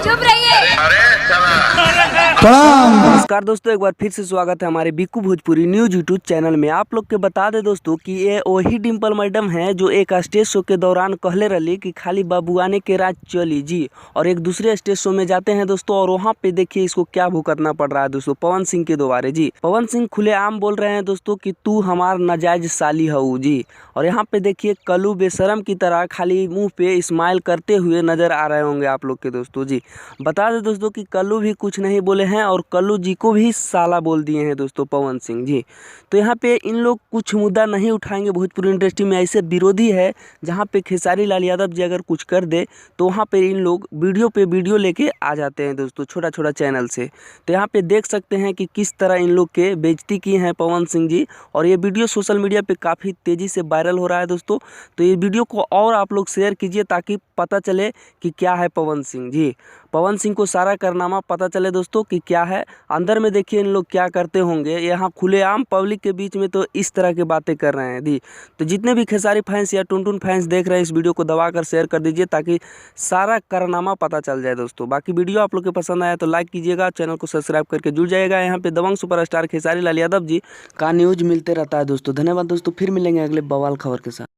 चुप रहिए। नमस्कार दोस्तों, एक बार फिर से स्वागत है हमारे Bikku Bhojpuri news YouTube channel में। आप लोग के बता दे दोस्तों कि ये वही डिम्पल मैडम है जो एक स्टेज शो के दौरान कहले रही कि खाली बाबुआने के राज चली जी, और एक दूसरे स्टेज शो में जाते हैं दोस्तों, और वहाँ पे देखिए इसको क्या भुगतना पड़ रहा है दोस्तों, पवन सिंह के द्वारे जी। पवन सिंह खुलेआम बोल रहे हैं दोस्तों कि तू हमार नाजायज साली हऊ जी, और यहाँ पे देखिए कल्लू बेशरम की तरह खाली मुंह पे स्माइल करते हुए नजर आ रहे होंगे आप लोग के दोस्तों जी। बता दें दोस्तों कि कल्लू भी कुछ नहीं बोले हैं और कल्लू जी को भी साला बोल दिए हैं दोस्तों पवन सिंह जी। तो यहाँ पे इन लोग कुछ मुद्दा नहीं उठाएंगे। भोजपुरी इंडस्ट्री में ऐसे विरोधी है जहाँ पे खेसारी लाल यादव जी अगर कुछ कर दे तो वहाँ पे इन लोग वीडियो पे वीडियो लेके आ जाते हैं दोस्तों, छोटा छोटा चैनल से। तो यहाँ पे देख सकते हैं कि किस तरह इन लोग के बेइज्जती की हैं पवन सिंह जी, और ये वीडियो सोशल मीडिया पे काफ़ी तेज़ी से वायरल हो रहा है दोस्तों। तो ये वीडियो को और आप लोग शेयर कीजिए ताकि पता चले कि क्या है पवन सिंह जी। पवन सिंह को सारा कारनामा पता चले दोस्तों कि क्या है अंदर में। देखिए इन लोग क्या करते होंगे यहाँ खुलेआम पब्लिक के बीच में, तो इस तरह की बातें कर रहे हैं दी। तो जितने भी खेसारी फैंस या टुनटुन फैंस देख रहे हैं इस वीडियो को दबाकर शेयर कर दीजिए ताकि सारा कारनामा पता चल जाए दोस्तों। बाकी वीडियो आप लोग के पसंद आया तो लाइक कीजिएगा, चैनल को सब्सक्राइब करके जुड़ जाएगा। यहाँ पे दबंग सुपरस्टार खेसारी लाल यादव जी का न्यूज मिलते रहता है दोस्तों। धन्यवाद दोस्तों, फिर मिलेंगे अगले बवाल खबर के साथ।